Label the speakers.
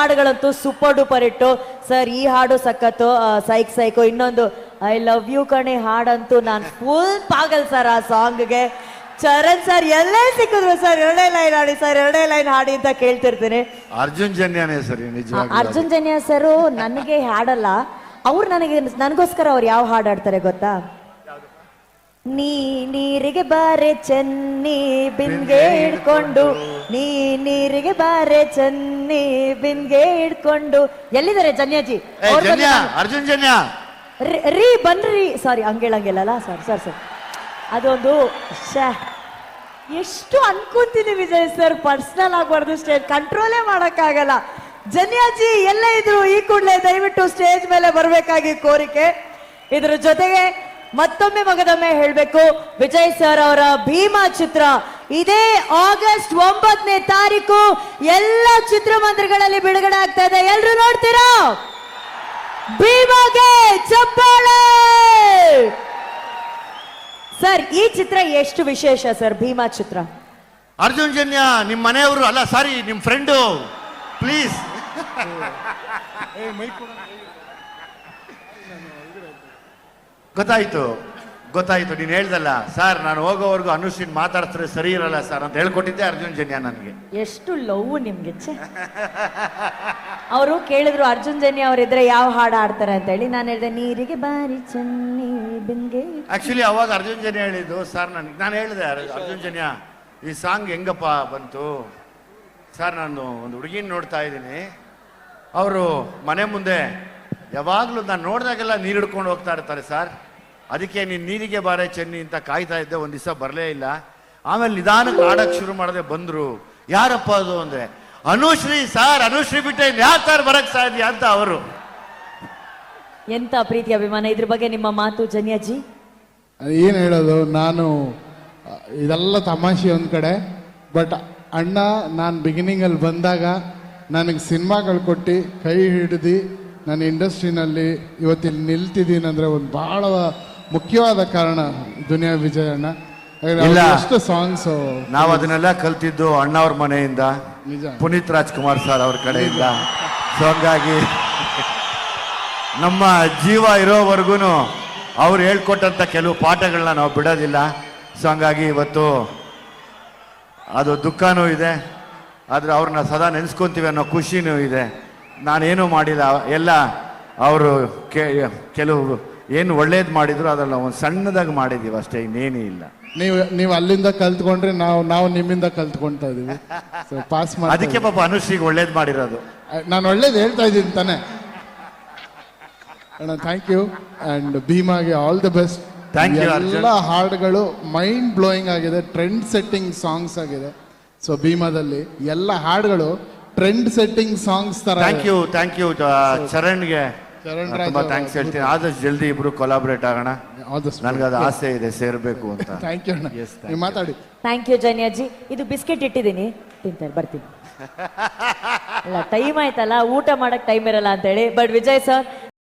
Speaker 1: ಹಾಡುಗಳಂತೂ super duper ಇಟ್ಟು sir. ಈ ಹಾಡು ಸಖತ್ತು, ಸೈಕ್ ಸೈಕು. ಇನ್ನೊಂದು ಐ ಲವ್ ಯು ಕಣೆ ಹಾಡಂತೂ ನಾನು ಫುಲ್ ಪಾಗಲ್ ಸರ್ ಆ ಸಾಂಗ್ಗೆ. ಚರಣ್ ಸರ್ ಎಲ್ಲೇ ಸಿಕ್ಕಿದ್ರು ಸರ್ ಎರಡೇ ಲೈನ್ ಹಾಡಿ ಸರ್, ಎರಡೇ ಲೈನ್ ಹಾಡಿ ಅಂತ ಕೇಳ್ತಿರ್ತೀನಿ.
Speaker 2: ಅರ್ಜುನ್ ಜನ್ಯಾನೇ ಸರಿ, ನಿಜ.
Speaker 1: ಅರ್ಜುನ್ ಜನ್ಯ ಸರ್ ನನಗೆ ಹಾಡಲ್ಲ, ಅವ್ರು ನನಗೋಸ್ಕರ ಅವ್ರು ಯಾವ ಹಾಡು ಹಾಡ್ತಾರೆ ಗೊತ್ತಾ? ನೀರಿಗೆ ಬಾರೆ ಚೆನ್ನಿ ಬಿನ್ಗೆ ಹಿಡ್ಕೊಂಡು, ನೀರಿಗೆ ಬಾರೆ ಚೆನ್ನಿ ಬಿನ್ಗೆ ಹಿಡ್ಕೊಂಡು. ಎಲ್ಲಿದ್ದಾರೆ ಜನ್ಯಾಜಿ?
Speaker 2: ಅರ್ಜುನ್ ಜನ್ಯ
Speaker 1: ರೀ ಬನ್ರಿ. ಸಾರಿ ಹಂಗೇಳಂಗಿಲ್ಲಲ್ಲ ಸರ್. ಸರ್ ಸರ್ ಅದೊಂದು ಎಷ್ಟು ಅನ್ಕೊಂತೀನಿ ವಿಜಯ್ ಸರ್, ಪರ್ಸನಲ್ ಆಗಬಾರ್ದು, ಸ್ಟೇಜ್ ಕಂಟ್ರೋಲೇ ಮಾಡಕ್ಕಾಗಲ್ಲ. ಜನ್ಯಾಜಿ ಎಲ್ಲ ಇದ್ರು ಈ ಕೂಡಲೇ ದಯವಿಟ್ಟು ಸ್ಟೇಜ್ ಮೇಲೆ ಬರಬೇಕಾಗಿ ಕೋರಿಕೆ. ಇದ್ರ ಜೊತೆಗೆ ಮತ್ತೊಮ್ಮೆ ಮಗದೊಮ್ಮೆ ಹೇಳಬೇಕು, ವಿಜಯ್ ಸರ್ ಅವರ ಭೀಮಾ ಚಿತ್ರ ಇದೇ ಆಗಸ್ಟ್ 9ನೇ ತಾರೀಕು ಎಲ್ಲ ಚಿತ್ರಮಂದಿರಗಳಲ್ಲಿ ಬಿಡುಗಡೆ ಆಗ್ತಾ ಇದೆ. ಎಲ್ರು ನೋಡ್ತೀರಾ? ಭೀಮಾಗೆ ಚಪ್ಪಾಳೆ. ಸರ್ ಈ ಚಿತ್ರ ಎಷ್ಟು ವಿಶೇಷ ಸರ್? ಭೀಮಾ ಚಿತ್ರ
Speaker 2: ಅರ್ಜುನ್ ಜನ್ಯ ನಿಮ್ ಮನೆಯವರು ಅಲ್ಲ, ಸಾರಿ ನಿಮ್ ಫ್ರೆಂಡು, ಪ್ಲೀಸ್. ಗೊತ್ತಾಯ್ತು ನೀನ್ ಹೇಳ್ದಲ್ಲ ಸರ್, ನಾನು ಹೋಗೋವರೆಗೂ ಅನುಶ್ರೀನ್ ಮಾತಾಡ್ತಾರೆ ಸರಿ ಇರಲ್ಲ ಸರ್ ಅಂತ ಹೇಳ್ಕೊಟ್ಟಿದ್ದೆ ಅರ್ಜುನ್ ಜನ್ಯ ನನಗೆ.
Speaker 1: ಎಷ್ಟು ಲವ್ ನಿಮ್ಗೆ. ಅವರು ಕೇಳಿದ್ರು ಅರ್ಜುನ್ ಜನ್ಯ ಅವರಿದ್ರೆ ಯಾವ ಹಾಡು ಆಡ್ತಾರೆ ಅಂತ ಹೇಳಿ, ನಾನು ಹೇಳಿದೆ ನೀರಿಗೆ ಬಾರಿ ಚೆನ್ನಿ ಬಿನ್ಗೆ.
Speaker 2: ಆಕ್ಚುಲಿ ಅವಾಗ ಅರ್ಜುನ್ ಜನ್ಯ ಹೇಳಿದ್ದು ಸರ್ ನನಗೆ. ನಾನು ಹೇಳಿದೆ ಅರ್ಜುನ್ ಜನ್ಯ ಈ ಸಾಂಗ್ ಹೆಂಗಪ್ಪ ಬಂತು ಸರ್, ನಾನು ಒಂದು ಹುಡುಗಿನ ನೋಡ್ತಾ ಇದ್ದೀನಿ, ಅವರು ಮನೆ ಮುಂದೆ ಯಾವಾಗ್ಲೂ ನಾನು ನೋಡಿದಾಗೆಲ್ಲ ನೀರು ಹಿಡ್ಕೊಂಡು ಹೋಗ್ತಾ ಇರ್ತಾರೆ ಸರ್, ಅದಕ್ಕೆ ನೀನು ನೀರಿಗೆ ಬಾರೆ ಚೆನ್ನಿ ಅಂತ ಕಾಯ್ತಾ ಇದ್ದೆ, ಒಂದ್ ದಿವಸ ಬರಲೇ ಇಲ್ಲ. ಆಮೇಲೆ ನಿಧಾನಕ್ಕೆ ಆಡಕ್ ಶುರು ಮಾಡದೆ ಬಂದ್ರು. ಯಾರಪ್ಪ ಅದು ಅಂದ್ರೆ ಅನುಶ್ರೀ ಸರ್, ಅನುಶ್ರೀ ಬಿಟ್ಟೆ ಯಾರು ಸರ್ ಬರಕ್ ಸಾಧ್ಯ ಅಂತ ಅವರು.
Speaker 1: ಎಂತ ಪ್ರೀತಿ ಅಭಿಮಾನ. ಇದ್ರ ಬಗ್ಗೆ ನಿಮ್ಮ ಮಾತು ಜನ್ಯಾಜಿ?
Speaker 3: ಏನು ಹೇಳೋದು, ನಾನು ಇದೆಲ್ಲ ತಮಾಷೆ ಒಂದ್ ಕಡೆ, ಬಟ್ ಅಣ್ಣ ನಾನು ಬಿಗಿನಿಂಗಲ್ಲಿ ಬಂದಾಗ ನನಗೆ ಸಿನಿಮಾಗಳು ಕೊಟ್ಟು ಕೈ ಹಿಡಿದು ನಾನು ಇಂಡಸ್ಟ್ರಿನಲ್ಲಿ ಇವತ್ತಿಲ್ಲಿ ನಿಲ್ತಿದ್ದೀನಿ ಅಂದರೆ ಒಂದು ಭಾಳ ಮುಖ್ಯವಾದ ಕಾರಣ ದುನಿಯಾ ವಿಜಯ್ ಅಣ್ಣ. ಎಷ್ಟು ಸಾಂಗ್ಸ್
Speaker 2: ನಾವು ಅದನ್ನೆಲ್ಲ ಕಲ್ತಿದ್ದು ಅಣ್ಣವ್ರ ಮನೆಯಿಂದ,
Speaker 3: ನಿಜ,
Speaker 2: ಪುನೀತ್ ರಾಜ್ಕುಮಾರ್ ಸರ್ ಅವ್ರ ಕಡೆಯಿಂದ. ಸೊ ಹಂಗಾಗಿ ನಮ್ಮ ಜೀವ ಇರೋವರೆಗೂ ಅವ್ರು ಹೇಳ್ಕೊಟ್ಟಂತ ಕೆಲವು ಪಾಠಗಳನ್ನ ನಾವು ಬಿಡೋದಿಲ್ಲ. ಸೊ ಹಂಗಾಗಿ ಇವತ್ತು ಅದು ದುಃಖನೂ ಇದೆ, ಆದ್ರೆ ಅವ್ರನ್ನ ಸದಾ ನೆನೆಸ್ಕೊಂತೀವಿ ಅನ್ನೋ ಖುಷಿನೂ ಇದೆ. ನಾನೇನು ಮಾಡಿಲ್ಲ, ಎಲ್ಲ ಅವರು ಕೆಲವು ಏನು ಒಳ್ಳೇದು ಮಾಡಿದ್ರು ಅದೆಲ್ಲ ಒಂದು ಸಣ್ಣದಾಗಿ ಮಾಡಿದೀವಿ ಅಷ್ಟೇ, ಇನ್ನೇನೂ ಇಲ್ಲ.
Speaker 3: ನೀವು ಅಲ್ಲಿಂದ ಕಲ್ತ್ಕೊಂಡ್ರೆ ನಾವು ನಿಮ್ಮಿಂದ ಕಲ್ತ್ಕೊಳ್ತಾ ಇದೀವಿ. ಪಾಸ್ ಮಾಡಿ
Speaker 2: ಅದಕ್ಕೆ ಪಾಪ ಅನುಶ್ರೀಗೆ ಒಳ್ಳೇದು ಮಾಡಿರೋದು.
Speaker 3: ನಾನು ಒಳ್ಳೇದು ಹೇಳ್ತಾ ಇದ್ದೀನಿ ತಾನೆ ಅಣ್ಣ. ಥ್ಯಾಂಕ್ ಯು ಅಂಡ್ ಭೀಮಾಗೆ all the best.
Speaker 2: Thank you.
Speaker 3: ಎಲ್ಲ ಹಾಡುಗಳು ಮೈಂಡ್ ಬ್ಲೋಯಿಂಗ್ ಆಗಿದೆ, ಟ್ರೆಂಡ್ ಸೆಟ್ಟಿಂಗ್ ಸಾಂಗ್ಸ್ ಆಗಿದೆ. ಸೊ ಭೀಮಾದಲ್ಲಿ ಎಲ್ಲ ಹಾಡುಗಳು ಟ್ರೆಂಡ್ ಸೆಟ್ಟಿಂಗ್ ಸಾಂಗ್ಸ್ ತರ.
Speaker 2: ಥ್ಯಾಂಕ್ ಯು ಚರಣ್ಗೆ ತುಂಬಾ ಥ್ಯಾಂಕ್ಸ್ ಹೇಳ್ತೀನಿ. ಆದಷ್ಟು ಜಲ್ದಿ ಇಬ್ರು ಕೊಲಾಬ್ರೇಟ್ ಆಗೋಣ, ನನಗೆ ಅದು ಆಸೆ ಇದೆ ಸೇರ್ಬೇಕು ಅಂತ.
Speaker 3: ಥ್ಯಾಂಕ್ ಯು ಅಣ್ಣ, ನೀವು ಮಾತಾಡಿ.
Speaker 1: Thank you Janyaji. ಇದು ಬಿಸ್ಕೆಟ್ ಇಟ್ಟಿದ್ದೀನಿ, ತಿಂತಾರೆ, ಬರ್ತೀನಿ. ಅಲ್ಲ ಟೈಮ್ ಆಯ್ತಲ್ಲ, ಊಟ ಮಾಡಕ್ ಟೈಮ್ ಇರಲ್ಲ ಅಂತ ಹೇಳಿ. But Vijay sir